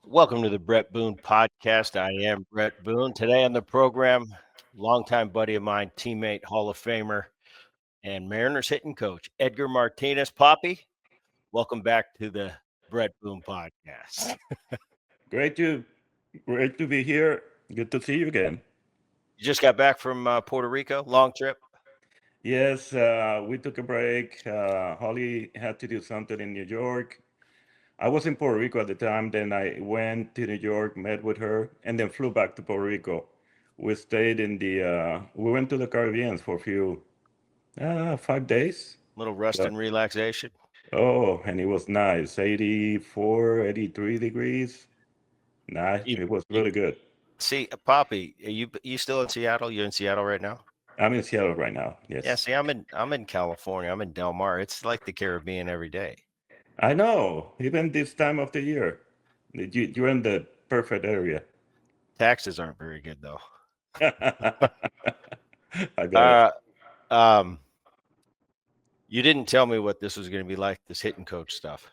Welcome to the Bret Boone Podcast. I am Bret Boone. Today on the program, longtime buddy of mine, teammate, Hall of Famer, and Mariners hitting coach, Edgar Martinez. Poppy, welcome back to the Bret Boone Podcast. Great to great to be here. Good to see you again. You just got back from Puerto Rico, long trip. Yes, we took a break. Holly had to do something in New York. I was in Puerto Rico at the time. Then I went to New York, met with her, and then flew back to Puerto Rico. We stayed in the. We went to the Caribbean for a few 5 days. Little rest Yeah. and relaxation. Oh, and it was nice. 84, 83 degrees. Nice. You, It was you really good. see, Poppy, are you still in Seattle? You're in Seattle right now. I'm in Seattle right now. Yeah. Yes. See, I'm in California. I'm in Del Mar. It's like the Caribbean every day. I know, even this time of the year, you're in the perfect area. Taxes aren't very good though. I got it. Uh, um, You didn't tell me what this was going to be like, this hitting coach stuff.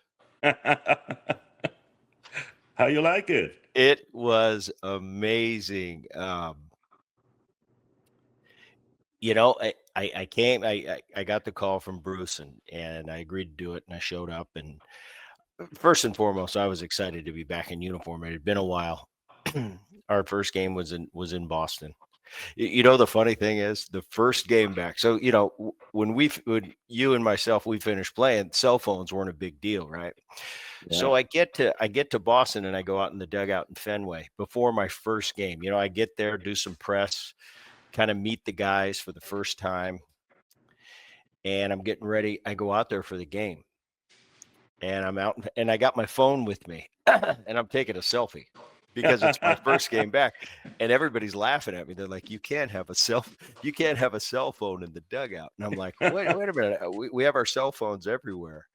How you like it? It was amazing. I came, I got the call from Bruce and I agreed to do it and I showed up. And first and foremost, I was excited to be back in uniform. It had been a while. Our first game was in Boston. The funny thing is the first game back. So, when you and myself, we finished playing, cell phones weren't a big deal, right? Yeah, So I get to Boston and I go out in the dugout in Fenway before my first game. I get there, do some press, kind of meet the guys for the first time, and I'm getting ready. I go out there for the game, and I'm out and I got my phone with me, and I'm taking a selfie because it's my first game back, and everybody's laughing at me. They're like, you can't have a cell phone in the dugout." And I'm like, wait a minute, we have our cell phones everywhere.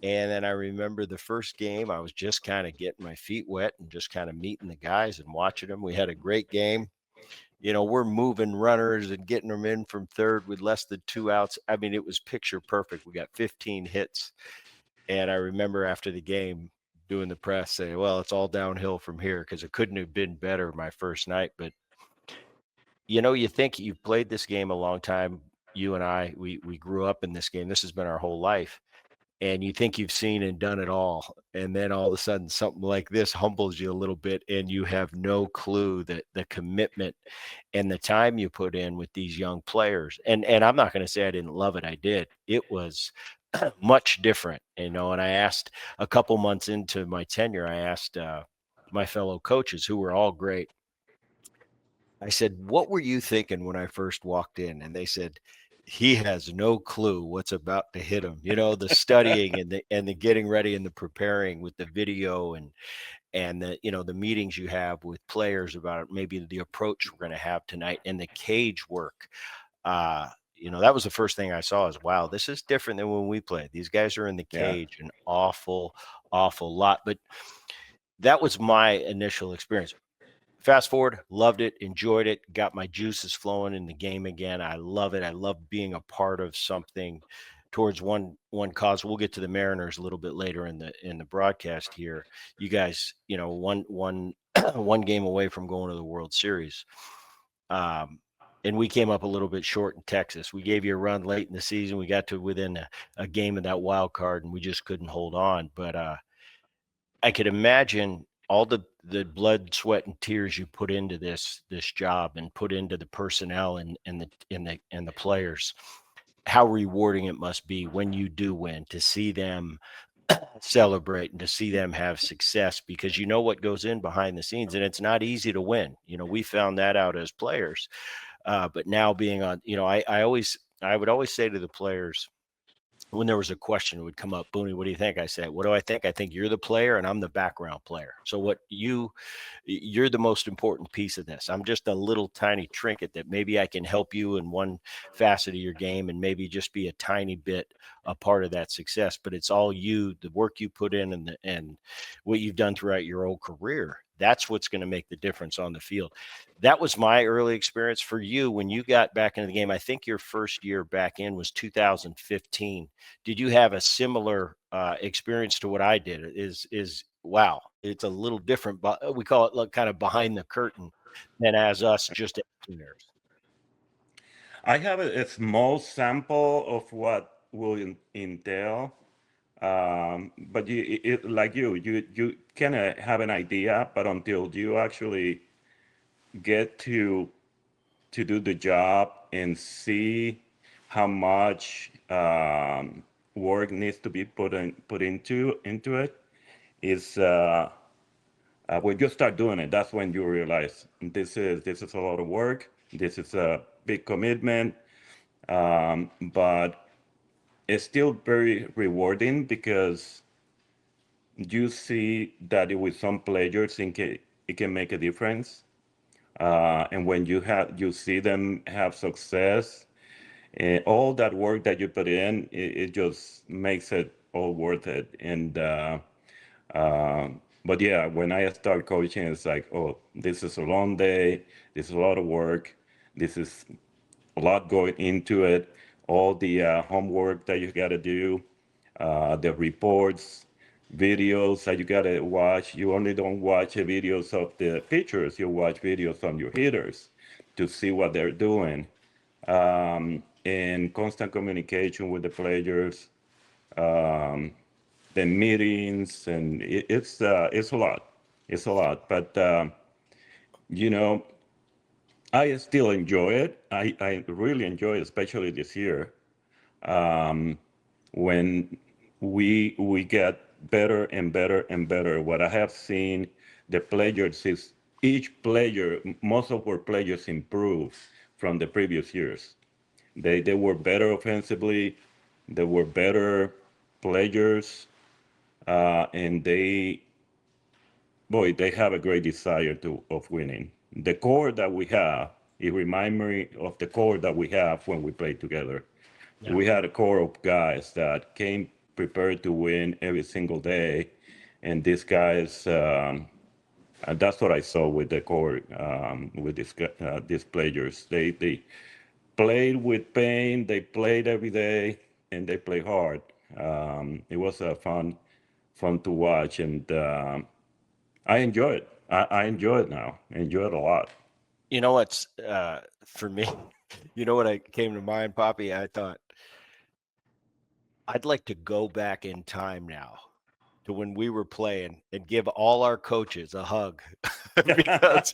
And then I remember the first game, I was just kind of getting my feet wet and just kind of meeting the guys and watching them. We had a great game. We're moving runners and getting them in from third with less than two outs. I mean, it was picture perfect. We got 15 hits. And I remember after the game doing the press saying, well, it's all downhill from here because it couldn't have been better my first night. But, you think you've played this game a long time. You and I, we grew up in this game. This has been our whole life. And you think you've seen and done it all. And then all of a sudden something like this humbles you a little bit and you have no clue that the commitment and the time you put in with these young players. And I'm not going to say I didn't love it. I did. It was much different, and I asked a couple months into my tenure, I asked my fellow coaches who were all great. I said, "What were you thinking when I first walked in?" And they said, "He has no clue what's about to hit him." The studying and the getting ready and the preparing with the video and the meetings you have with players about maybe the approach we're going to have tonight and the cage work. That was the first thing I saw is, wow, this is different than when we played. These guys are in the yeah, cage an awful, awful lot. But that was my initial experience. Fast forward, loved it, enjoyed it, got my juices flowing in the game again. I love it. I love being a part of something towards one cause. We'll get to the Mariners a little bit later in the broadcast here. You guys, one one game away from going to the World Series. And we came up a little bit short in Texas. We gave you a run late in the season. We got to within a game of that wild card, and we just couldn't hold on. But I could imagine all the blood, sweat, and tears you put into this job and put into the personnel and the players. How rewarding it must be when you do win to see them celebrate and to see them have success, because you know what goes in behind the scenes, and it's not easy to win. We found that out as players. But now being on, I would always say to the players, when there was a question, it would come up, Booney, what do you think? I said, what do I think? I think you're the player and I'm the background player. So you're the most important piece of this. I'm just a little tiny trinket that maybe I can help you in one facet of your game and maybe just be a tiny bit a part of that success. But it's all you, the work you put in and what you've done throughout your whole career. That's what's going to make the difference on the field. That was my early experience. For you, when you got back into the game, I think your first year back in was 2015. Did you have a similar experience to what I did? wow, it's a little different, but we call it like kind of behind the curtain than as us just engineers. I have a small sample of what will entail, but like you kind of have an idea, but until you actually get to do the job and see how much work needs to be put into it, is when you start doing it, that's when you realize this is a lot of work. This is a big commitment, but it's still very rewarding because you see that with some players, it can make a difference. And when you see them have success, all that work that you put in, it just makes it all worth it. And but yeah, when I start coaching, it's like, oh, this is a long day. This is a lot of work. This is a lot going into it. All the homework that you got to do, the reports, videos that you got to watch. You only don't watch the videos of the pitchers. You watch videos on your hitters to see what they're doing. And constant communication with the players, the meetings, and it's a lot. It's a lot, but you know, I still enjoy it. I really enjoy it, especially this year, when we get better and better and better. What I have seen, the players is each player, most of our players improve from the previous years. They were better offensively, they were better players, and they have a great desire to of winning. The core that we have, it reminds me of the core that we have when we played together. Yeah. We had a core of guys that came prepared to win every single day, and these guys, and that's what I saw with the core, with these players. They played with pain, they played every day, and they play hard. It was fun to watch, and I enjoy it. I enjoy it now. I enjoy it a lot. You know what's for me? You know what I came to mind, Poppy? I thought I'd like to go back in time now to when we were playing and give all our coaches a hug because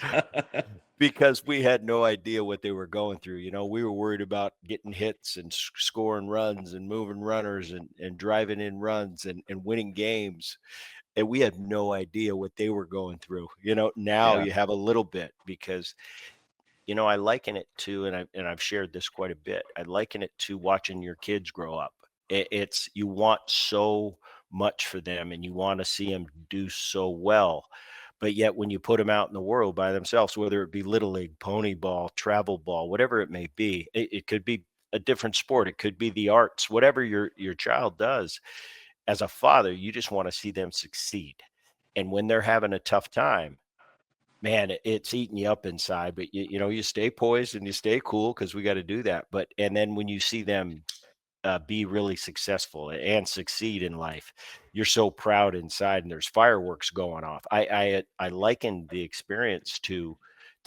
because we had no idea what they were going through. You know, we were worried about getting hits and scoring runs and moving runners and driving in runs and winning games. And we had no idea what they were going through. You know, now Yeah, you have a little bit because I liken it to, and I've shared this quite a bit. I liken it to watching your kids grow up. It's you want so much for them, and you want to see them do so well. But yet, when you put them out in the world by themselves, whether it be little league, pony ball, travel ball, whatever it may be, it could be a different sport. It could be the arts, whatever your child does. As a father, you just want to see them succeed. And when they're having a tough time, man, it's eating you up inside, but you stay poised and you stay cool because we got to do that. But and then when you see them be really successful and succeed in life, you're so proud inside, and there's fireworks going off. I liken the experience to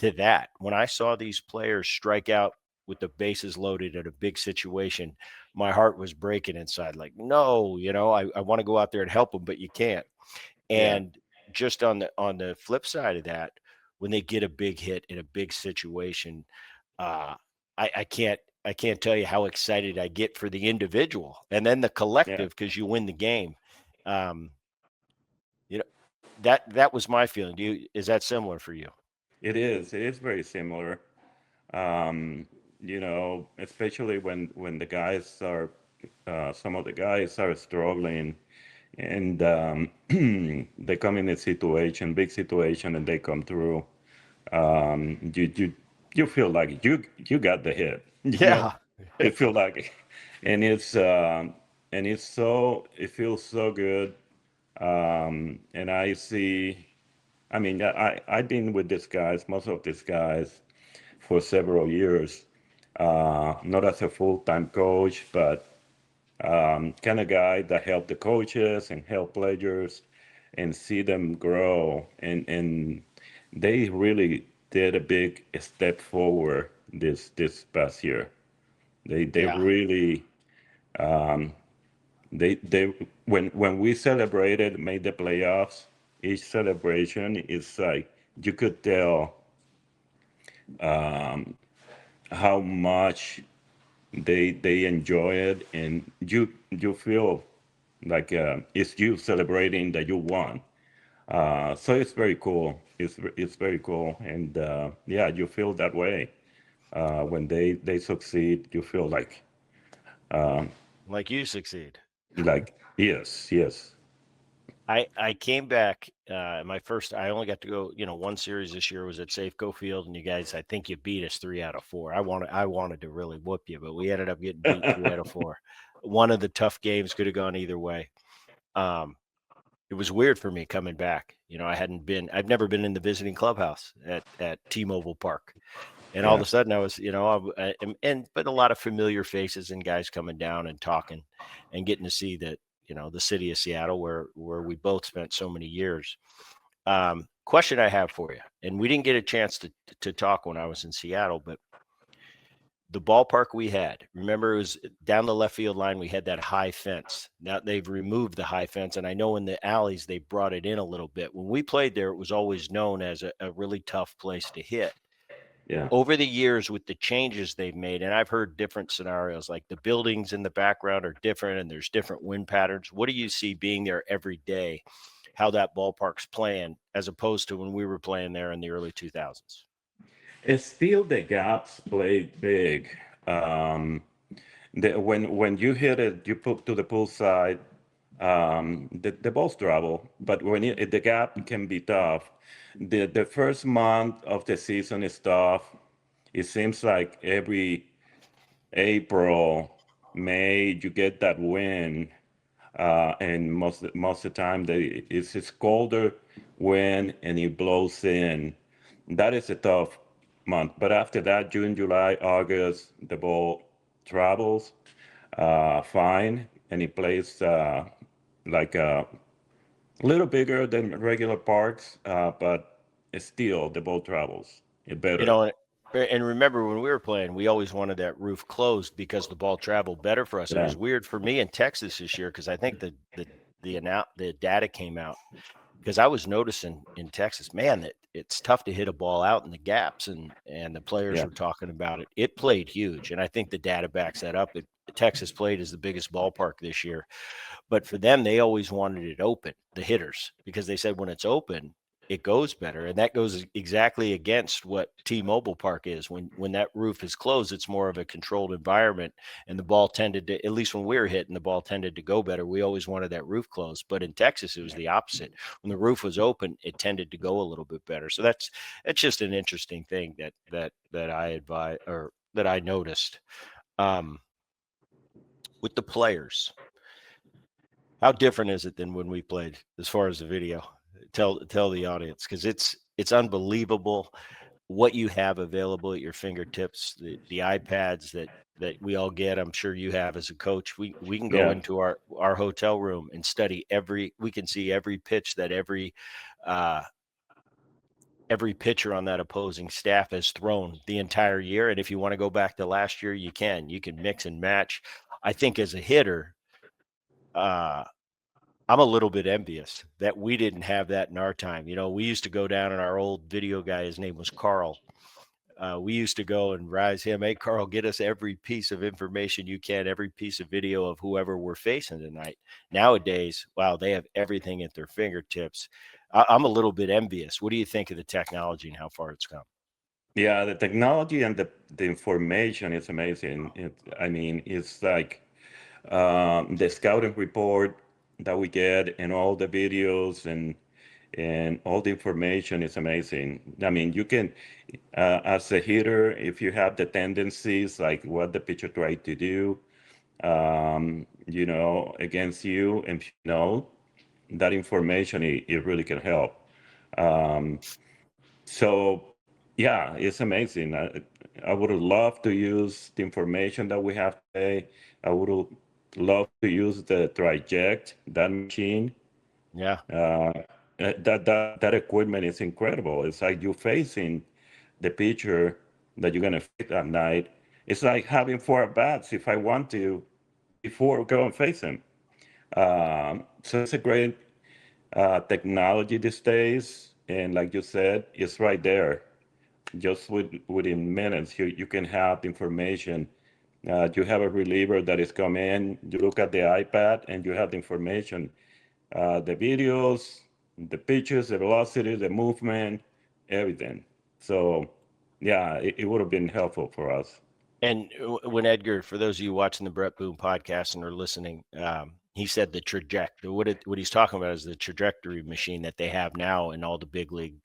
that. When I saw these players strike out with the bases loaded at a big situation, my heart was breaking inside. Like, no, I want to go out there and help them, but you can't. yeah. And just on the flip side of that, when they get a big hit in a big situation, uh, I can't tell you how excited I get for the individual and then the Yeah, collective because you win the game. Um, you know that was my feeling. Is that similar for you? it is. It is very similar. Um, especially when the guys are, some of the guys are struggling, and they come in a situation, big situation, and they come through. You feel like you got the hit. Yeah. You feel like, and it feels so good. And I see. I mean, I've been with these guys, most of these guys, for several years. Not as a full-time coach, but kind of guy that help the coaches and help players. and see them grow, and they really did a big step forward this past year. They Yeah. really they when we celebrated, made the playoffs, each celebration is like you could tell how much they enjoy it, and you feel like it's you celebrating that you won. So it's very cool. It's very cool, and yeah, you feel that way when they succeed. You feel Like you succeed. like yes, yes, I came back my first. I only got to go. One series this year was at Safeco Field, and you guys, I think you beat us 3 out of 4. I wanted to really whoop you, but we ended up getting beat 3 out of 4. One of the tough games could have gone either way. Um, it was weird for me coming back. I've never been in the visiting clubhouse at T-Mobile Park, and all of yeah. a sudden I was, but a lot of familiar faces and guys coming down and talking, and getting to see that, the city of Seattle, where we both spent so many years. Question I have for you, and we didn't get a chance to talk when I was in Seattle, but the ballpark we had, remember, it was down the left field line. We had that high fence. Now they've removed the high fence, and I know in the alleys they brought it in a little bit. When we played there, it was always known as a really tough place to hit. Yeah. Over the years, with the changes they've made, and I've heard different scenarios, like the buildings in the background are different and there's different wind patterns. What do you see being there every day, how that ballpark's playing as opposed to when we were playing there in the early 2000s? It's still the gaps play big. Um, when you hit it, you put to the pool side, the ball's trouble. But the gap can be tough. The first month of the season is tough. It seems like every April, May, you get that win, and most of the time it's colder wind and it blows in. That is a tough month. But after that, June, July, August, the ball travels fine, and it plays like a little bigger than regular parks, but still the ball travels You better. know, and, and remember when we were playing, we always wanted that roof closed because the ball traveled better for us. It Yeah, was weird for me in Texas this year because I think the data came out, because I was noticing in Texas, man, that it's tough to hit a ball out in the gaps, and the players yeah. were talking about it. It played huge, and I think the data backs that up. Texas played as the biggest ballpark this year, but for them, they always wanted it open, the hitters, because they said when it's open, it goes better, and that goes exactly against what T-Mobile Park is. When that roof is closed, it's more of a controlled environment, and the ball tended to, at least when we were hitting, the ball tended to go better. We always wanted that roof closed, but in Texas, it was the opposite. When the roof was open, it tended to go a little bit better. So that's just an interesting thing that I advise, or that I noticed. Um, with the players, how different is it than when we played as far as the video? Tell the audience, because it's unbelievable what you have available at your fingertips. The iPads that we all get, I'm sure you have as a coach. We can go Yeah. into our hotel room and study we can see every pitch that uh, every pitcher on that opposing staff has thrown the entire year. And if you want to go back to last year, you can mix and match. I think as a hitter, uh, I'm a little bit envious that we didn't have that in our time. We used to go down, and our old video guy, his name was Carl. We used to go and rise him. Hey, Carl, get us every piece of information you can, every piece of video of whoever we're facing tonight. Nowadays, wow, they have everything at their fingertips. I'm a little bit envious. What do you think of the technology and how far it's come? Yeah, the technology and the information is amazing. I mean, it's like the scouting report that we get and all the videos and all the information is amazing. I mean, you can, as a hitter, if you have the tendencies, like what the pitcher tried to do, against you, and if you know that information, it really can help. Um, so, yeah, it's amazing. I would love to use the information that we have today. I would love to use the Traject, that machine. Yeah. Uh, that equipment is incredible. It's like you facing the pitcher that you're gonna face that night. It's like having four at bats if I want to before go and face him. So it's a great technology these days, and like you said, it's right there. Just within minutes, you can have the information. You have a reliever that is coming in. You look at the iPad, and you have the information, the videos, the pictures, the velocity, the movement, everything. So, yeah, it would have been helpful for us. And when Edgar, for those of you watching the Bret Boone podcast and are listening, he said the trajectory. What he's talking about is the trajectory machine that they have now in all the big league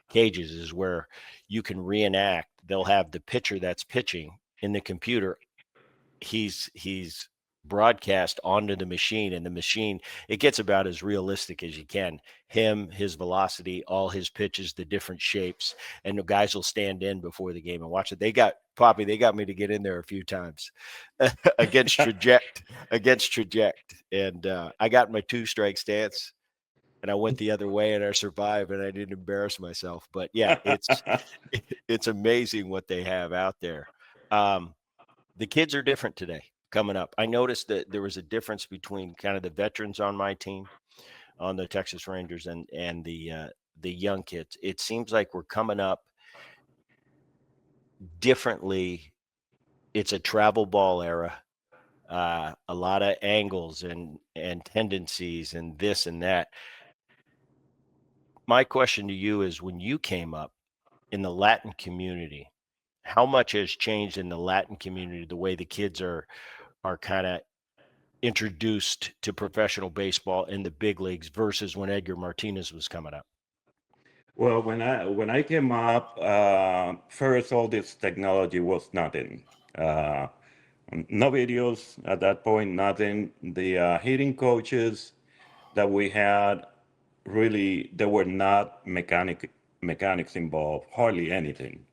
cages, is where you can reenact. They'll have the pitcher that's pitching in the computer. He's broadcast onto the machine, and the machine, it gets about as realistic as you can. Him, his velocity, all his pitches, the different shapes, and the guys will stand in before the game and watch it. They got me to get in there a few times against traject, and I got my two strike stance, and I went the other way, and I survived, and I didn't embarrass myself. But yeah, it's amazing what they have out there. um the kids are different today coming up. I noticed that there was a difference between kind of the veterans on my team, on the Texas Rangers, and the young kids. It seems like we're coming up differently. It's a travel ball era. A lot of angles and tendencies and this and that. My question to you is, when you came up in the Latin community, how much has changed in the Latin community, the way the kids are kind of introduced to professional baseball in the big leagues versus when Edgar Martinez was coming up? Well, when I came up, first all this technology was nothing. Uh, no videos at that point, nothing. The hitting coaches that we had, really, there were not mechanics involved, hardly anything.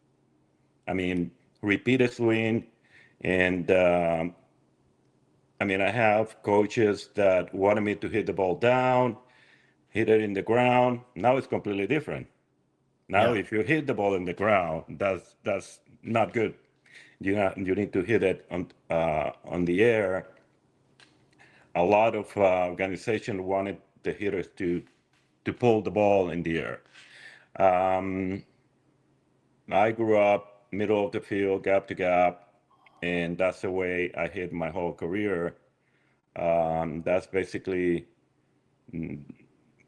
I mean, repeat a swing, and I mean, I have coaches that wanted me to hit the ball down, hit it in the ground. Now it's completely different. Now, Yeah. if you hit the ball in the ground, that's not good. You need to hit it on the air. A lot of organizations wanted the hitters to pull the ball in the air. Um, I grew up middle of the field, gap to gap, and that's the way I hit my whole career. That's basically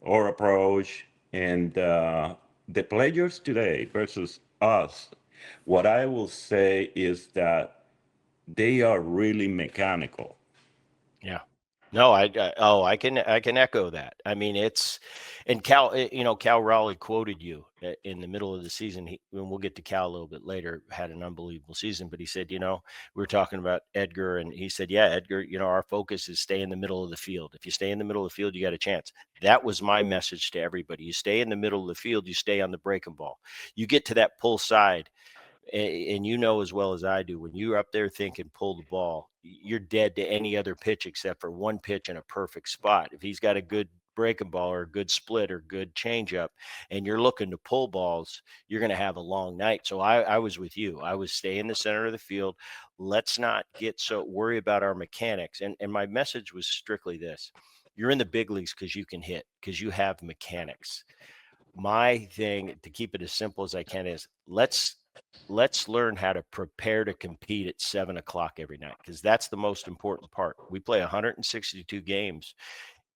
our approach. And the players today versus us, what I will say is that they are really mechanical. Yeah. No, I can echo that. I mean, and Cal, Cal Raleigh quoted you in the middle of the season. And we'll get to Cal a little bit later, had an unbelievable season, but he said, we were talking about Edgar, and he said, yeah, Edgar, our focus is stay in the middle of the field. If you stay in the middle of the field, you got a chance. That was my message to everybody. You stay in the middle of the field, you stay on the breaking ball. You get to that pull side, and as well as I do, when you're up there thinking pull the ball, you're dead to any other pitch except for one pitch in a perfect spot. If he's got a good breaking ball or a good split or good changeup, and you're looking to pull balls, you're going to have a long night. So I was with you. I was stay in the center of the field. Let's not get so worry about our mechanics. And my message was strictly this: you're in the big leagues because you can hit, because you have mechanics. My thing, to keep it as simple as I can, is let's learn how to prepare to compete at 7 o'clock every night, because that's the most important part. We play 162 games,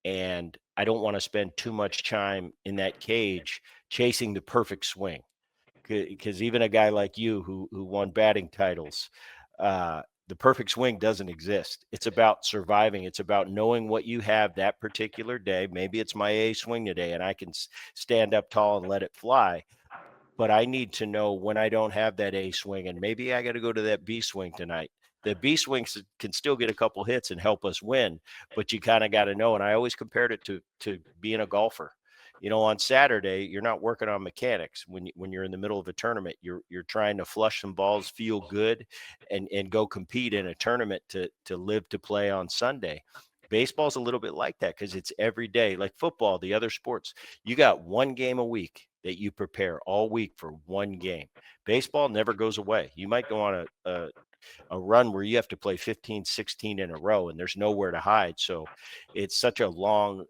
and I don't want to spend too much time in that cage chasing the perfect swing, because even a guy like you who won batting titles, the perfect swing doesn't exist. It's about surviving. It's about knowing what you have that particular day. Maybe it's my A swing today, and I can stand up tall and let it fly, but I need to know when I don't have that A swing, and maybe I got to go to that B swing tonight. The B swings can still get a couple hits and help us win, but you kind of got to know. And I always compared it to being a golfer. On Saturday, you're not working on mechanics when you're in the middle of a tournament. You're trying to flush some balls, feel good, and go compete in a tournament to live to play on Sunday. Baseball's a little bit like that because it's every day. Like football, the other sports, you got one game a week that you prepare all week for one game. Baseball never goes away. You might go on a run where you have to play 15, 16 in a row and there's nowhere to hide. So it's such a long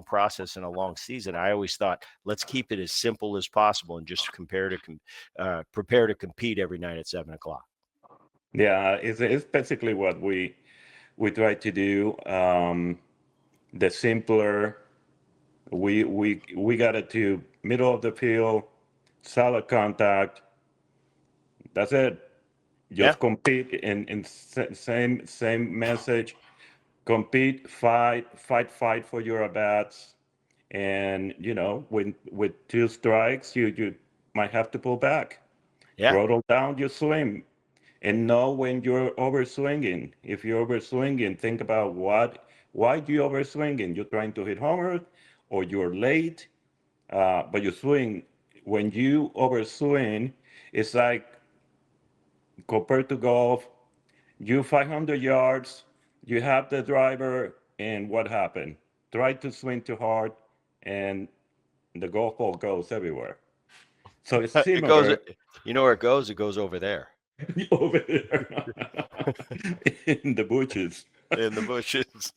process and a long season. I always thought, let's keep it as simple as possible and just prepare to compete every night at 7 o'clock. Yeah, it's basically what we try to do. The simpler we got it to middle of the field, solid contact. That's it. Yeah. Just compete same message. Compete, fight for your at bats, and when with two strikes, you might have to pull back, Yeah. throttle down, you swing, and know when you're over swinging. If you're over swinging, think about why do you over swinging? You're trying to hit homer, or you're late, but you swing. When you over swing, it's like compared to golf, you 500 yards, you have the driver, and what happened? Try to swing too hard, and the golf ball goes everywhere. So it's It goes, similar you know where it goes? It goes over there over there in the bushes. in the bushes.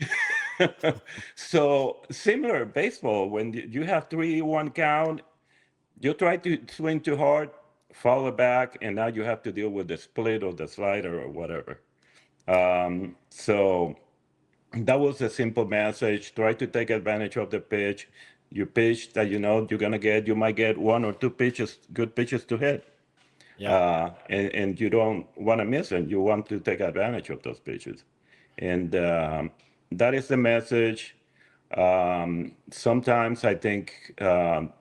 So similar baseball, when you have 3-1 count, you try to swing too hard, fall back, and now you have to deal with the split or the slider or whatever. So that was a simple message. Try to take advantage of the pitch. You pitch that you might get one or two pitches, good pitches to hit. Yeah. And you don't want to miss it. You want to take advantage of those pitches. And that is the message. Sometimes I think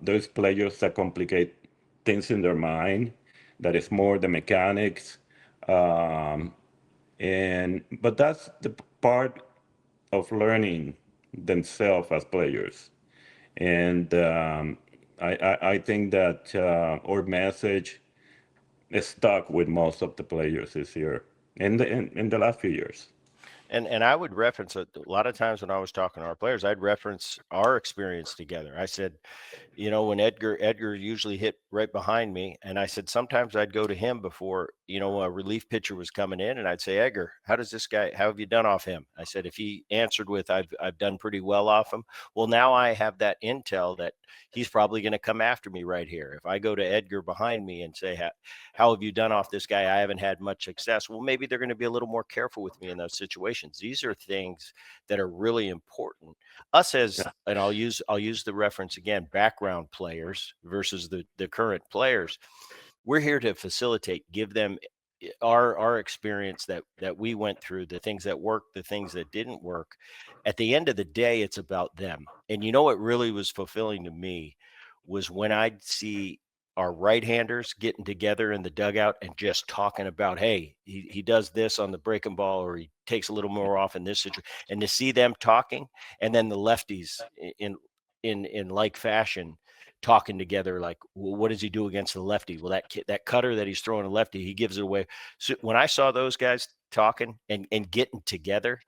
those players that complicate things in their mind, that is more the mechanics. Um, but that's the part of learning themselves as players. And I think that our message is stuck with most of the players this year in the last few years. And I would reference a lot of times when I was talking to our players, I'd reference our experience together. I said, when Edgar usually hit right behind me, and I said sometimes I'd go to him before, a relief pitcher was coming in, and I'd say, Edgar, how have you done off him? I said, if he answered with, I've done pretty well off him. Well, now I have that intel that he's probably going to come after me right here. If I go to Edgar behind me and say, how have you done off this guy? I haven't had much success. Well, maybe they're going to be a little more careful with me in those situations. These are things that are really important. Us as, and I'll use the reference again, background players versus the current players. We're here to facilitate, give them our experience that we went through, the things that worked, the things that didn't work. At the end of the day, it's about them. And what really was fulfilling to me was when I'd see our right-handers getting together in the dugout and just talking about, hey, he does this on the breaking ball, or he takes a little more off in this situation, and to see them talking, and then the lefties in like fashion talking together, like, well, what does he do against the lefty? Well, that cutter that he's throwing a lefty, he gives it away. So when I saw those guys talking and getting together,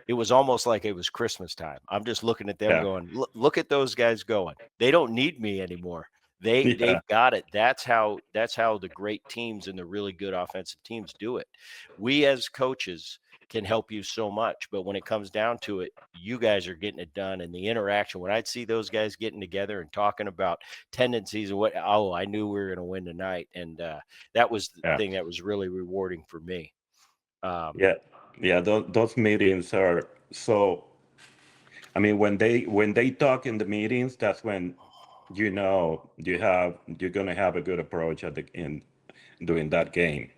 it was almost like it was Christmas time. I'm just looking at them Yeah, going, look at those guys going. They don't need me anymore. They've yeah, got it. That's how the great teams and the really good offensive teams do it. We as coaches can help you so much, but when it comes down to it, you guys are getting it done. And the interaction, when I'd see those guys getting together and talking about tendencies and I knew we were going to win tonight. And that was the yeah, thing that was really rewarding for me. yeah, yeah. Those meetings are so. I mean, when they talk in the meetings, that's when you're gonna have a good approach at the in during that game.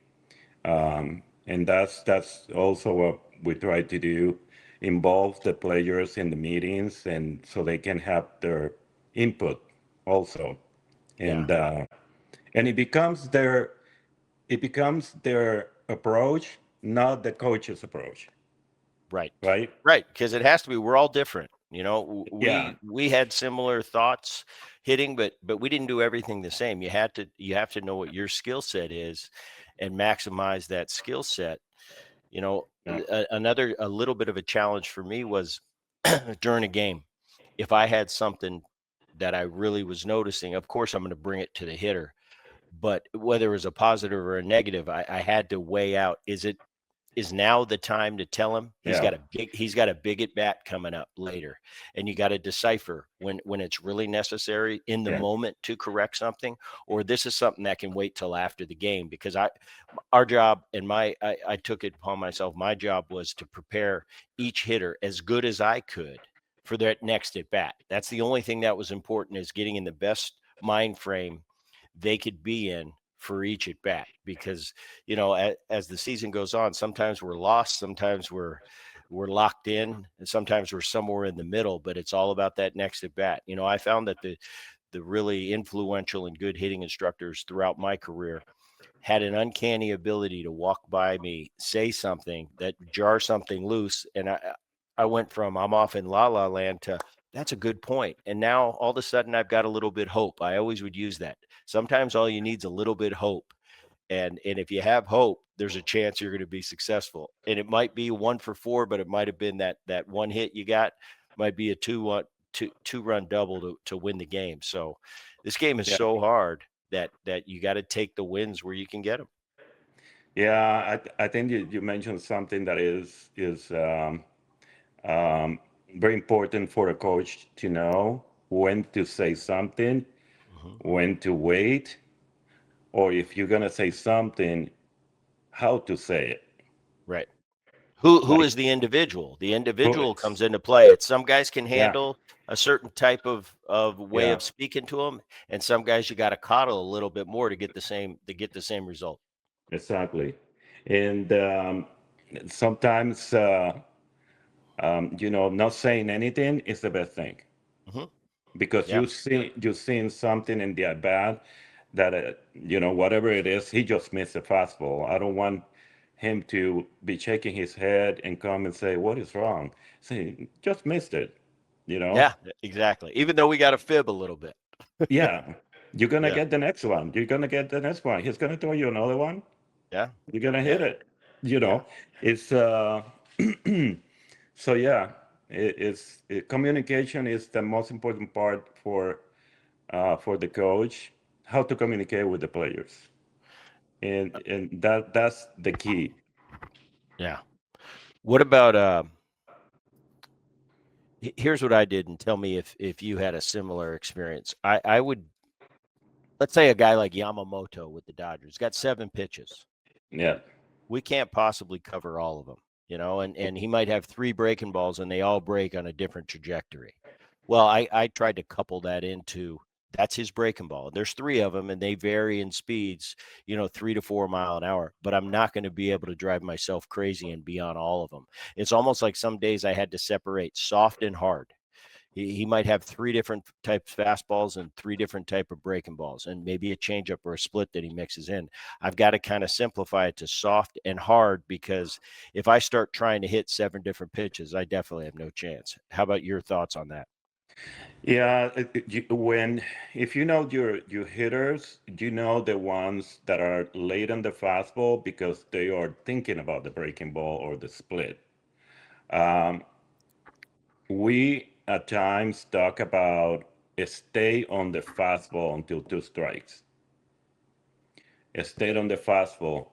And that's also what we try to do, involve the players in the meetings, and so they can have their input also, Yeah. and it becomes their approach, not the coach's approach, Right. right? Right. Because it has to be. We're all different. Yeah, We had similar thoughts hitting, but we didn't do everything the same. You have to know what your skill set is and maximize that skill set. Yeah. a little bit of a challenge for me was during a game. If I had something that I really was noticing, of course I'm going to bring it to the hitter. But whether it was a positive or a negative, I had to weigh out, is now the time to tell him Yeah. he's got a big at bat coming up later, and you got to decipher when it's really necessary in the Yeah. moment to correct something, or this is something that can wait till after the game. Because our job and I took it upon myself. My job was to prepare each hitter as good as I could for that next at bat. That's the only thing that was important, is getting in the best mind frame they could be in for each at bat. Because as the season goes on, sometimes we're lost, sometimes we're locked in, and sometimes we're somewhere in the middle, but it's all about that next at bat. I found that the really influential and good hitting instructors throughout my career had an uncanny ability to walk by me, say something that jar something loose, and I went from I'm off in la la land to that's a good point. And now all of a sudden I've got a little bit hope. I always would use that. Sometimes all you need is a little bit hope. And if you have hope, there's a chance you're going to be successful. And it might be 1 for 4, but it might have been that one hit you got, might be a two run double to win the game. So this game is Yeah. so hard that you got to take the wins where you can get them. Yeah. I think you mentioned something that is um, very important for a coach to know when to say something, Hmm. when to wait, or if you're gonna say something, how to say it. Right. Who Like is the individual? The who individual is? comes into play. It's some guys can Yeah. handle a certain type of way Yeah. of speaking to them, and some guys you got to coddle a little bit more to get the same result. Exactly. And sometimes, not saying anything is the best thing Hmm. because Yeah. you've seen something in the at bat that whatever it is, he just missed a fastball. I don't want him to be shaking his head and come and say, "What is wrong?" Say, "Just missed it," you know. Yeah. Exactly. Even though we got to fib a little bit. Yeah, you're gonna Yeah. get the next one. You're gonna get the next one. He's gonna throw you another one. Yeah. You're gonna hit Yeah. it. You Yeah. know, it's so yeah. Communication is the most important part for the coach. How to communicate with the players, and that's the key. Yeah. What about here's what I did, and tell me if you had a similar experience. I would, let's say a guy like Yamamoto with the Dodgers got 7 pitches. Yeah, We can't possibly cover all of them, and he might have 3 breaking balls and they all break on a different trajectory. Well, I tried to couple that into that's his breaking ball. There's 3 of them and they vary in speeds, 3 to 4 mile an hour, but I'm not going to be able to drive myself crazy and be on all of them. It's almost like some days I had to separate soft and hard. He might have 3 different types of fastballs and 3 different type of breaking balls, and maybe a changeup or a split that he mixes in. I've got to kind of simplify it to soft and hard, because if I start trying to hit 7 different pitches, I definitely have no chance. How about your thoughts on that? yeah. When if you know your hitters, you know the ones that are late on the fastball because they are thinking about the breaking ball or the split. Um, we at times talk about stay on the fastball until two strikes. Stay on the fastball,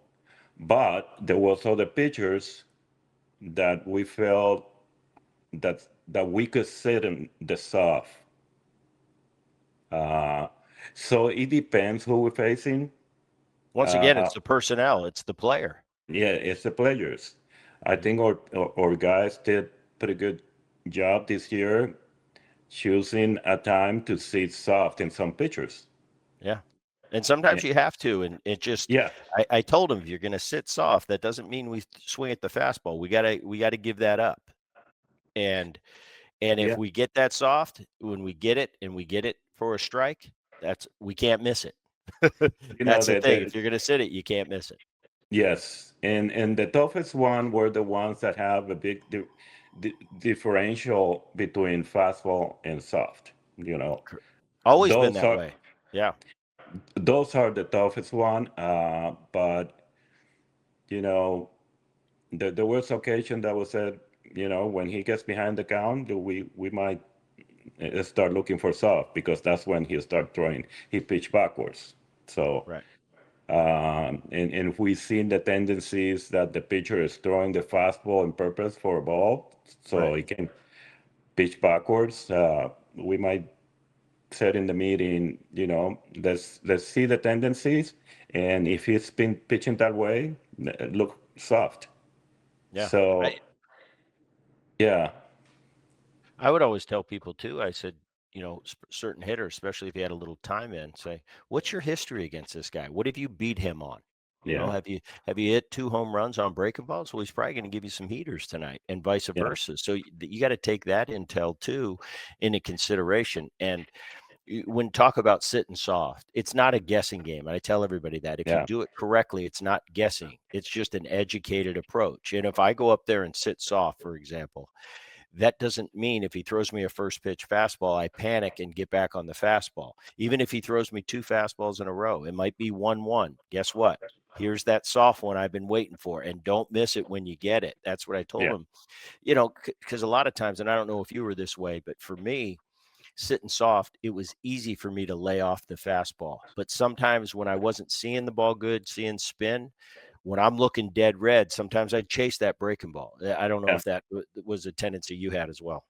but there was other pitchers that we felt that we could sit in the soft. Uh, so it depends who we're facing. Once again, Uh, it's the personnel, it's the player. yeah, it's the players. I Mhm. think our guys did pretty good job this year choosing a time to sit soft in some pitchers. Yeah. And Yeah, sometimes you have to, and it just, yeah, I told him, if you're going to sit soft, that doesn't mean we swing at the fastball. We got to give that up. And if yeah. we get that soft, when we get it and we get it for a strike, we can't miss it. You know That's the that thing. If the you're going to sit it, you can't miss it. yes, and the toughest one were the ones that have a big differential between fastball and soft. You know, Cor- Always been those that are way. Yeah. those are the toughest one. But you know, There was occasion that was said, when he gets behind the count, we might start looking for soft because that's when he start throwing. He pitch backwards. So, Right. and if we've seen the tendencies that the pitcher is throwing the fastball on purpose for a ball, so Right. he can pitch backwards, we might said in the meeting, let's see the tendencies, and if he's been pitching that way, look soft. Yeah. So yeah, I would always tell people too. I said, certain hitters, especially if he had a little time in, say, "What's your history against this guy? What have you beat him on? yeah, Have you hit 2 home runs on breaking balls? Well, he's probably going to give you some heaters tonight, and vice yeah, versa. So you got to take that intel too into consideration. And when talk about sitting soft, it's not a guessing game. And I tell everybody that if you yeah, do it correctly, it's not guessing. It's just an educated approach. And if I go up there and sit soft, for example, that doesn't mean if he throws me a first pitch fastball, I panic and get back on the fastball. Even if he throws me 2 fastballs in a row, it might be 1-1. Guess what? Here's that soft one I've been waiting for, and don't miss it when you get it. That's what I told yeah, him. Because a lot of times, and I don't know if you were this way, but for me, sitting soft, it was easy for me to lay off the fastball. But sometimes when I wasn't seeing the ball good, seeing spin, when I'm looking dead red, sometimes I'd chase that breaking ball. I don't know yeah. if that was a tendency you had as well.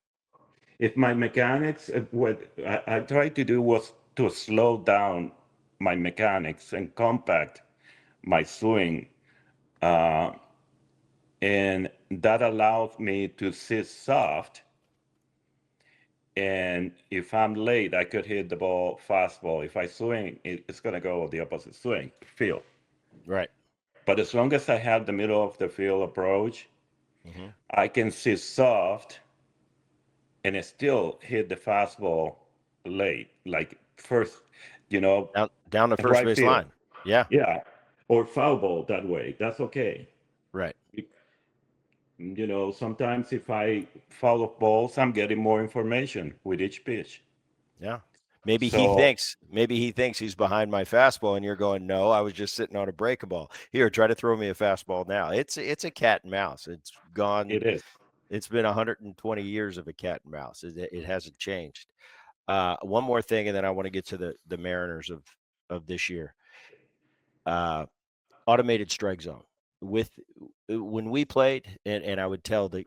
If my mechanics, what I tried to do was to slow down my mechanics and compact my swing, uh, and that allowed me to sit soft. And if I'm late, I could hit the ball fastball. If I swing, it's gonna go the opposite swing field. Right. But as long as I have the middle of the field approach, Hmm. I can sit soft and it still hit the fastball late, like first, you know, Down the first right base field. line. Yeah. Yeah. Or foul ball that way. That's okay. Right. Sometimes if I foul balls, I'm getting more information with each pitch. Yeah. Maybe he thinks he's behind my fastball, and you're going, no, I was just sitting on a breaking ball. Here, try to throw me a fastball now. It's a cat and mouse. It's gone. It is. It's been 120 years of a cat and mouse. It hasn't changed. One more thing, and then I want to get to the Mariners of this year. Uh, Automated strike zone. With when we played, and I would tell the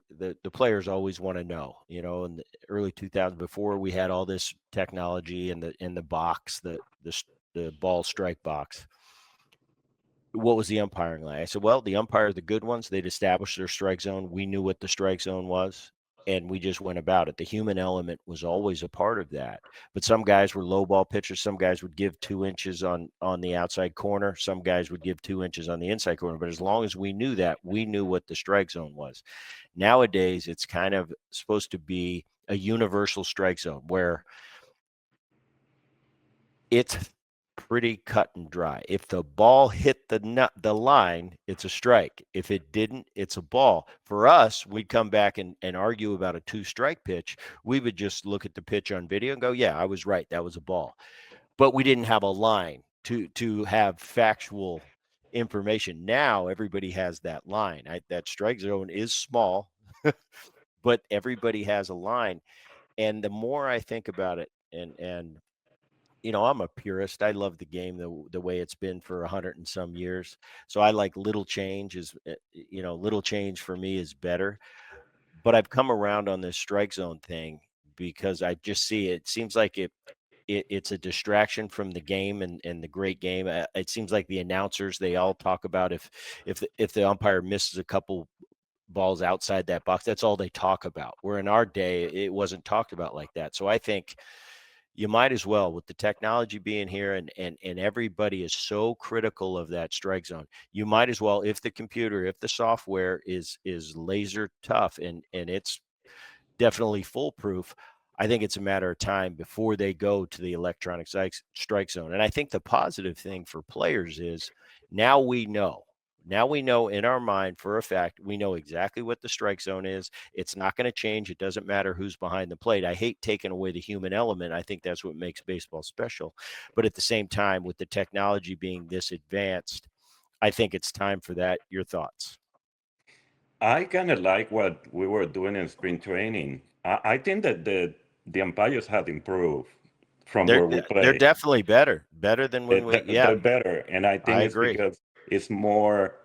players always want to know, in the early 2000s, before we had all this technology in the box, the ball strike box. What was the umpiring like? I said, well, the umpire, the good ones, they'd established their strike zone. We knew what the strike zone was, and we just went about it. The human element was always a part of that. But some guys were low ball pitchers. Some guys would give 2 inches on the outside corner. Some guys would give 2 inches on the inside corner. But as long as we knew that, we knew what the strike zone was. Nowadays, it's kind of supposed to be a universal strike zone where it's pretty cut and dry. If the ball hit the line, it's a strike. If it didn't, it's a ball. For us, we'd come back and argue about a 2-strike pitch. We would just look at the pitch on video and go, yeah, I was right. That was a ball. But we didn't have a line to have factual information. Now everybody has that line. That strike zone is small, but everybody has a line. And the more I think about it, and I'm a purist. I love the game the way it's been for 100 and some years. So I like little change little change for me is better. But I've come around on this strike zone thing because I just see it seems like it's a distraction from the game and the great game. It seems like the announcers, they all talk about if the umpire misses a couple balls outside that box, that's all they talk about. Where in our day, it wasn't talked about like that. So I think you might as well, with the technology being here and everybody is so critical of that strike zone, you might as well, if the software is laser tough and it's definitely foolproof, I think it's a matter of time before they go to the electronic strike zone. And I think the positive thing for players is now we know. Now we know in our mind for a fact, we know exactly what the strike zone is. It's not going to change. It doesn't matter who's behind the plate. I hate taking away the human element. I think that's what makes baseball special. But at the same time, with the technology being this advanced, I think it's time for that. Your thoughts? I kind of like what we were doing in spring training. I think that the umpires have improved from They're where we they're play. definitely better than when we. Yeah, They're better, and I I think it's agree. because it's more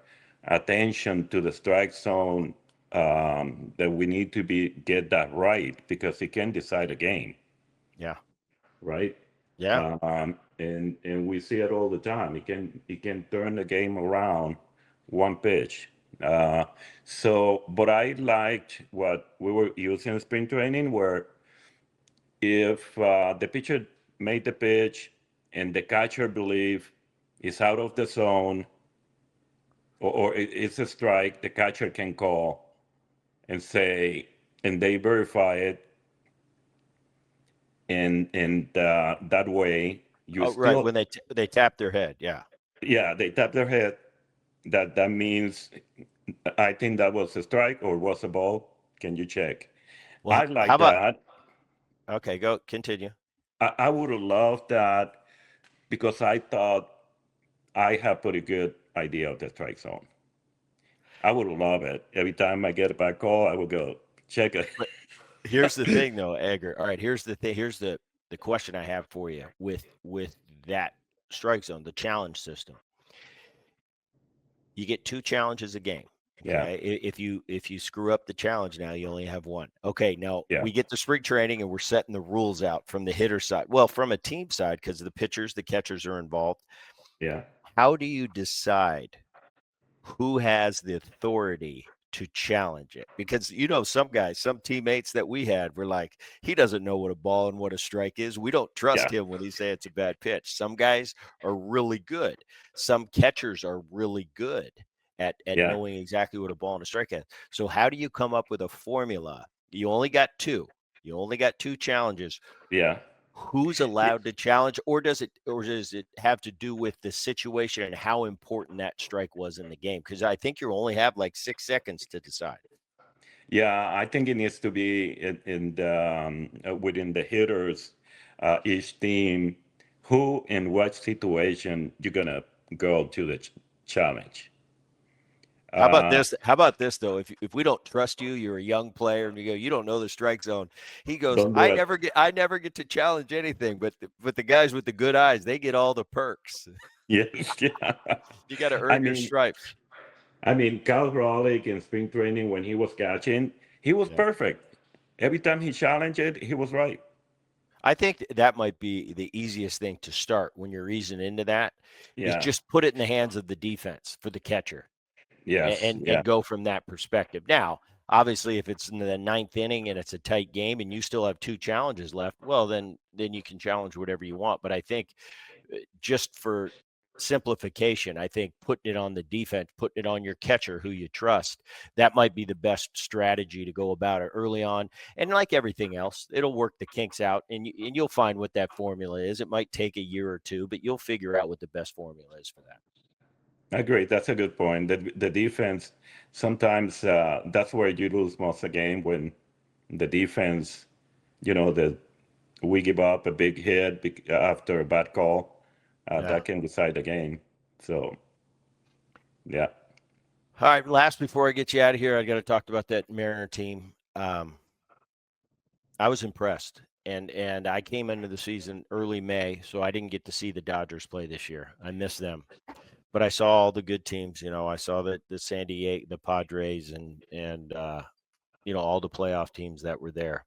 attention to the strike zone, that we need to be get that right because it can decide a game, Yeah, right? yeah. And we see it all the time. It can turn the game around one pitch. Uh, but I liked what we were using in spring training, where if the pitcher made the pitch and the catcher believe is out of the zone, or it's a strike, the catcher can call and say, and they verify it, and that way you Oh, right. still, When they tap their head. Yeah. yeah, they tap their head. That means, I think that was a strike or was a ball. Can you check? Well, I how like about? that. Okay, go continue. I would have loved that because I thought I have pretty good idea of the strike zone. I would love it. Every time I get a bad call, I would go check it. But here's the thing, though, Edgar. All right, here's the thing. Here's the question I have for you with that strike zone, the challenge system. You get 2 challenges a game. Yeah, Okay. If you screw up the challenge now, you only have 1. Okay, now yeah, we get to spring training and we're setting the rules out from the hitter side. Well, from a team side, because the pitchers, the catchers are involved. yeah, How do you decide who has the authority to challenge it? Because some guys, some teammates that we had were like, he doesn't know what a ball and what a strike is. We don't trust yeah, him when he say it's a bad pitch. Some guys are really good. Some catchers are really good at yeah, knowing exactly what a ball and a strike is. So how do you come up with a formula? You only got 2. You only got 2 challenges. yeah. Who's Y- allowed to challenge, or does it have to do with the situation and how important that strike was in the game? Because I think you only have like 6 seconds to decide. Yeah, I think it needs to be within the hitters, each team, who in what situation you're gonna go to the challenge. How about Uh, this? How about this though? If we don't trust you, you're a young player, and you go, you don't know the strike zone. He goes, don't do I it. never get, I never get to challenge anything, but the guys with the good eyes, they get all the perks. Yes, yeah. You got to I earn your mean, stripes. Cal Raleigh in spring training when he was catching, he was Yeah. perfect. Every time he challenged it, he was right. I think that might be the easiest thing to start when you're easing into that is Yeah. just put it in the hands of the defense for the catcher. and, Yes. and Yeah. and go from that perspective. Now, obviously, if it's in the 9th inning and it's a tight game and you still have 2 challenges left, well, then you can challenge whatever you want. But I think just for simplification, I think putting it on the defense, putting it on your catcher who you trust, that might be the best strategy to go about it early on. And like everything else, it'll work the kinks out, and you'll find what that formula is. It might take a year or 2, but you'll figure out what the best formula is for that. I agree. That's a good point. The defense, sometimes that's where you lose most of the game when the defense, the we give up a big hit after a bad call. Yeah. That can decide the game. So, yeah. All right, last before I get you out of here, I got to talk about that Mariner team. I was impressed, and I came into the season early May, so I didn't get to see the Dodgers play this year. I missed them, but I saw all the good teams. I saw the San Diego, the Padres, and all the playoff teams that were there.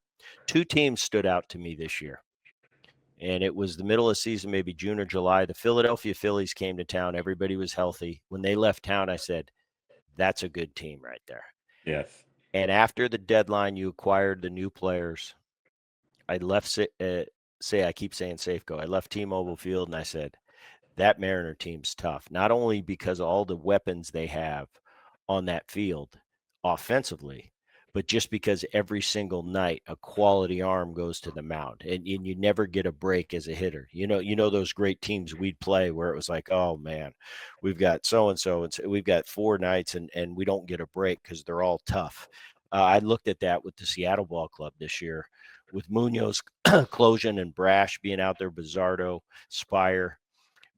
2 teams stood out to me this year, and it was the middle of the season, maybe June or July. The Philadelphia Phillies came to town. Everybody was healthy. When they left town, I said, "That's a good team right there." Yes. And after the deadline, you acquired the new players. I left, I keep saying Safeco. I left T-Mobile Field and I said, that Mariner team's tough, not only because of all the weapons they have on that field offensively, but just because every single night a quality arm goes to the mound, and you never get a break as a hitter. Those great teams we'd play where it was like, oh man, we've got so and so, and we've got 4 nights, and we don't get a break because they're all tough. I looked at that with the Seattle Ball Club this year, with Munoz, Closion, and Brash being out there, Bizzardo, Spire.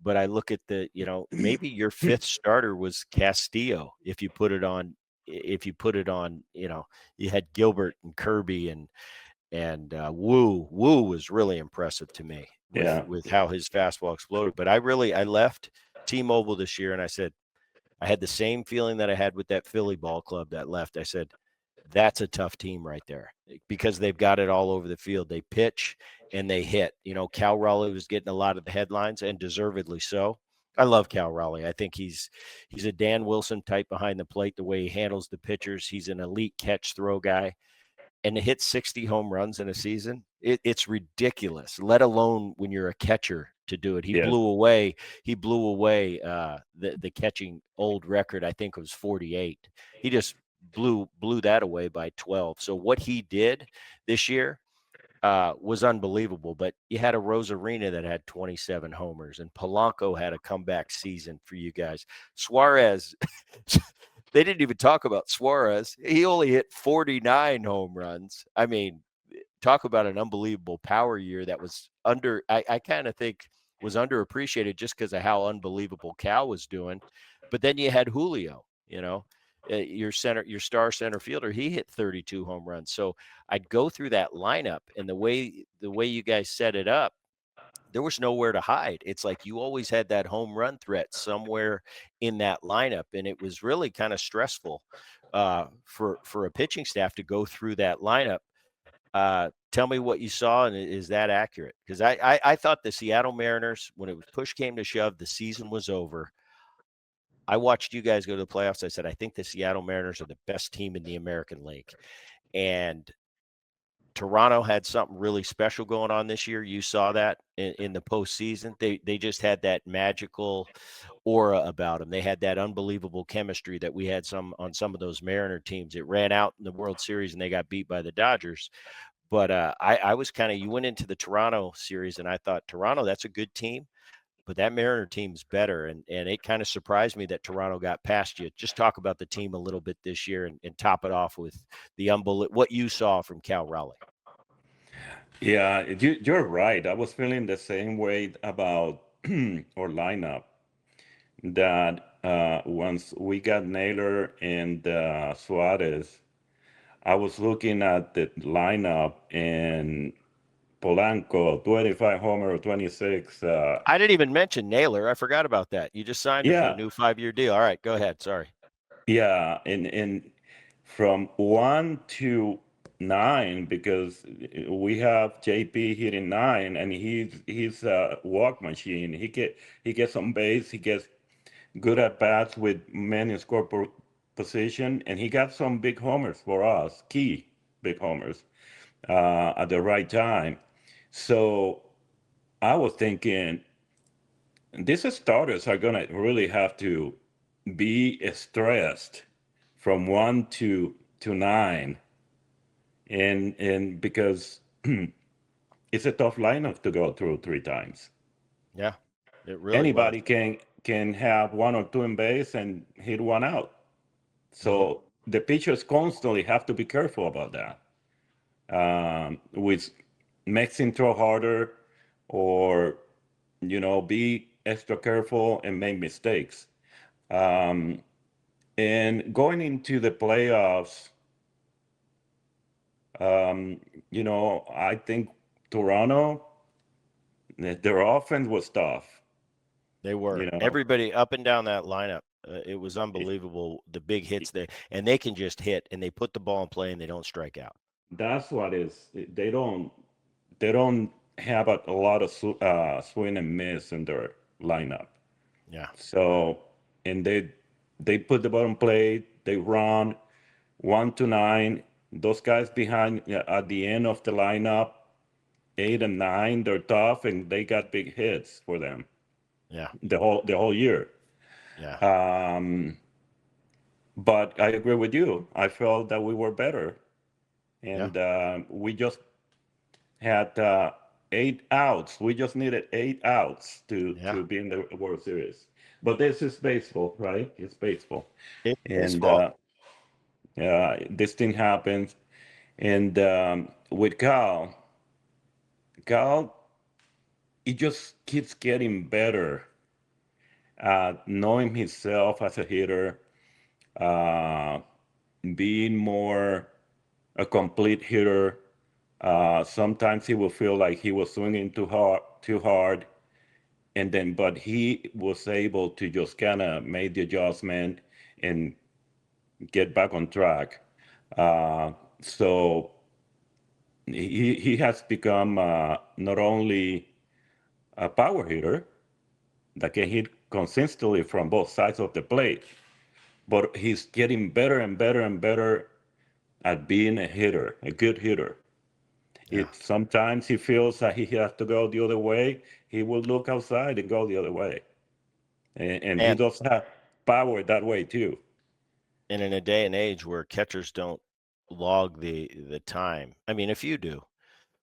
But I look at maybe your 5th starter was Castillo if you put it on if you put it on, you had Gilbert and Kirby and Wu was really impressive to me Yeah. with how his fastball exploded. But I left T-Mobile this year and I said, I had the same feeling that I had with that Philly ball club that left. I said, that's a tough team right there because they've got it all over the field. They pitch and they hit. Cal Raleigh was getting a lot of the headlines, and deservedly so. I love Cal Raleigh. I think he's a Dan Wilson type behind the plate, the way he handles the pitchers. He's an elite catch throw guy. And to hit 60 home runs in a season, it's ridiculous, let alone when you're a catcher to do it. He Yes. blew away the catching old record. I think it was 48. He just blew that away by 12. So what he did this year was unbelievable. But you had a Rosarina that had 27 homers, and Polanco had a comeback season for you guys. Suarez, they didn't even talk about Suarez. He only hit 49 home runs. I mean, talk about an unbelievable power year that was I kind of think was underappreciated just because of how unbelievable Cal was doing. But then you had Julio, your star center fielder. He hit 32 home runs. So I'd go through that lineup, and the way you guys set it up, there was nowhere to hide. It's like you always had that home run threat somewhere in that lineup, and it was really kind of stressful for a pitching staff to go through that lineup. Tell me what you saw, and is that accurate? Because I thought the Seattle Mariners, when push came to shove, the season was over. I watched you guys go to the playoffs. I said, I think the Seattle Mariners are the best team in the American League. And Toronto had something really special going on this year. You saw that in the postseason. They just had that magical aura about them. They had that unbelievable chemistry that we had on some of those Mariner teams. It ran out in the World Series and they got beat by the Dodgers. But I was you went into the Toronto series and I thought, Toronto, that's a good team. But that Mariner team's better, and it kind of surprised me that Toronto got past you. Just talk about the team a little bit this year, and top it off with what you saw from Cal Raleigh. Yeah, you're right. I was feeling the same way about our lineup. That once we got Naylor and Suarez, I was looking at the lineup and Polanco, 25 homer, 26. I didn't even mention Naylor. I forgot about that. You just signed him for the Yeah, new 5-year deal. All right, go ahead. Sorry. yeah, and from 1 to 9, because we have JP hitting 9, and he's a walk machine. He gets on base. He gets good at bats with men in position, and he got some big homers for us, key big homers at the right time. So I was thinking these starters are gonna really have to be stressed from 1 to 9, and because it's a tough lineup to go through 3 times. Yeah, it really was. Anybody can have 1 or 2 in base and hit one out. Mm-hmm. So the pitchers constantly have to be careful about that. Which makes him throw harder, or be extra careful and make mistakes. Um, and going into the playoffs, um, I think Toronto, their offense was tough. They were. You know, Everybody up and down that lineup. It was unbelievable, the big hits there. And they can just hit, and they put the ball in play, and they don't strike out. that's what is. They don't have a lot of swing and miss in their lineup. Yeah. So, and they put the bottom plate. They run 1 to 9. Those guys behind at the end of the lineup, 8 and 9, they're tough, and they got big hits for them Yeah. the whole year. Yeah. Um, but I agree with you. I felt that we were better, Yeah. and we just had 8 outs. We just needed 8 outs to Yeah. be in the World Series. But this is baseball, right? It's baseball, It's and baseball. this thing happens. And with Cal, he just keeps getting better at knowing himself as a hitter. Uh, being more a complete hitter. Sometimes he will feel like he was swinging too hard, and then but he was able to just kind of make the adjustment and get back on track. So he has become not only a power hitter that can hit consistently from both sides of the plate, but he's getting better and better and better at being a hitter, a good hitter. Yeah. If sometimes he feels that he has to go the other way, he will look outside and go the other way. And he And does have power that way too. and in a day and age where catchers don't log the time. I mean, if you do,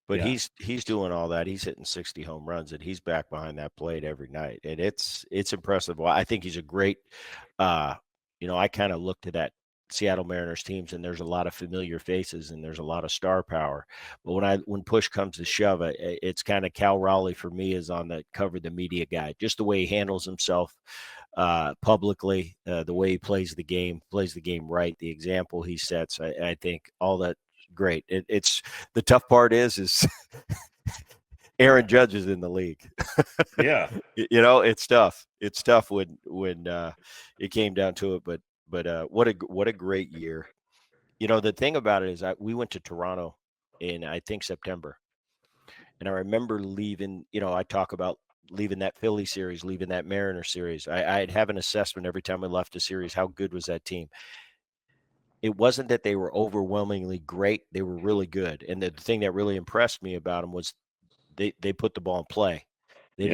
but Yeah. he's doing all that. He's hitting 60 home runs and he's back behind that plate every night. And it's impressive. Well, I think he's a great uh I kind of looked at that Seattle Mariners teams and there's a lot of familiar faces and there's a lot of star power. But when push comes to shove, it's kind of Cal Raleigh for me is on the cover the media guide. Just the way he handles himself publicly, the way he plays the game right, the example he sets. I think all that great. It's the tough part is Aaron Judge is in the league. Yeah. It's tough. It's tough when it came down to it. But what a great year. The thing about it is we went to Toronto in I think September, and I remember leaving. I talk about leaving that Philly series, leaving that Mariner series. I'd have an assessment every time I left a series. How good was that team? It wasn't that they were overwhelmingly great. They were really good. And the thing that really impressed me about them was they put the ball in play. Yeah.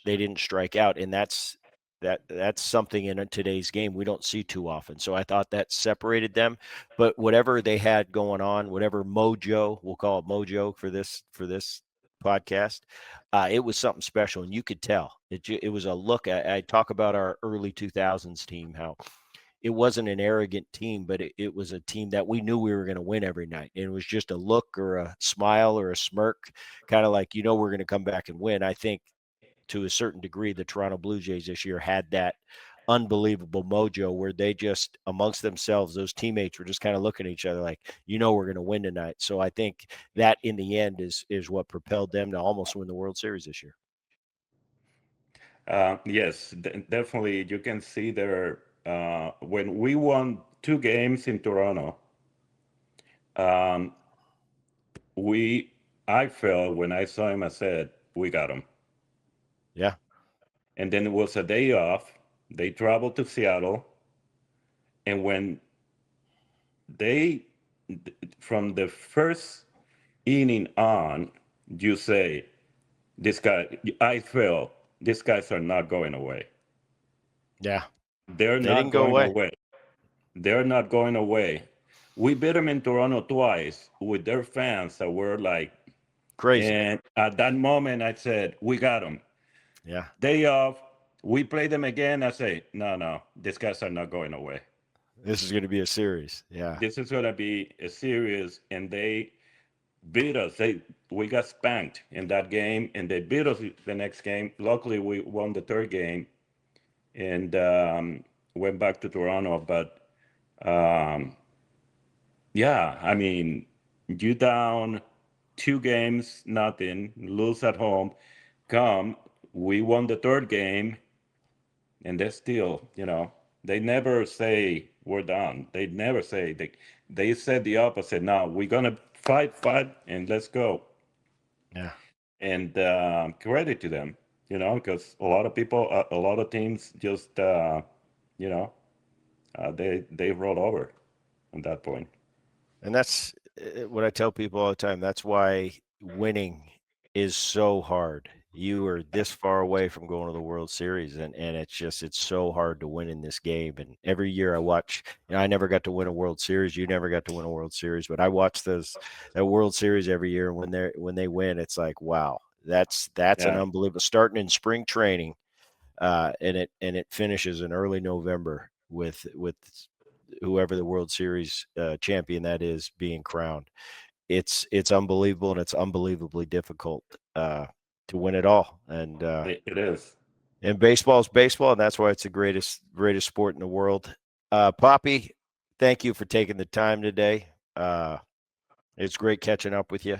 They didn't strike out. And that's something in today's game we don't see too often. So I thought that separated them. But whatever they had going on, whatever mojo, we'll call it mojo for this podcast, it was something special, and you could tell. It was a look. I talk about our early 2000s team, how it wasn't an arrogant team, but it was a team that we knew we were going to win every night. And it was just a look or a smile or a smirk, kind of like, we're going to come back and win. I think to a certain degree, the Toronto Blue Jays this year had that unbelievable mojo where they just amongst themselves, those teammates were just kind of looking at each other like, we're going to win tonight. So I think that in the end is what propelled them to almost win the World Series this year. Yes, definitely. You can see there when we won 2 games in Toronto. Um, we, I felt when I saw him, I said, "We got him." Yeah. And then it was a day off. They traveled to Seattle, and when they, from the first inning on, you say, "This guy," I felt these guys are not going away. Yeah. They're They not didn't go going away. away. They're not going away. We beat them in Toronto twice with their fans that were like, Crazy. and at that moment I said, we got them. Yeah. Day off, we play them again. I say, no, no, these guys are not going away. This is going to be a series. Yeah. This is going to be a series, and they beat us. We got spanked in that game, and they beat us the next game. Luckily, we won the third game and went back to Toronto. But um, yeah, I mean, you down 2 games, nothing, lose at home. Come, we won the third game, and they still, they never say we're done. They never say they said the opposite. No, we're gonna fight, and let's go. Yeah. And credit to them, because a lot of people, a lot of teams just, you know, they roll over at that point. And that's what I tell people all the time. That's why winning is so hard. You are this far away from going to the World Series, and it's so hard to win in this game. And every year I watch, I never got to win a World Series. You never got to win a World Series, but I watch that World Series every year. And when they win, it's like, wow, that's an Yeah, unbelievable starting in spring training, and it finishes in early November with whoever the World Series champion that is being crowned. It's unbelievable, and it's unbelievably difficult to win it all. it is. And baseball is baseball, and that's why it's the greatest sport in the world. Poppy, thank you for taking the time today. It's great catching up with you.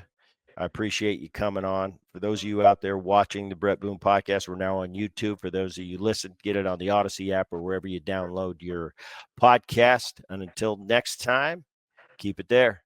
I appreciate you coming on. For those of you out there watching the Bret Boone Podcast, we're now on YouTube. For those of you listen, get it on the Odyssey app or wherever you download your podcast. And until next time, keep it there.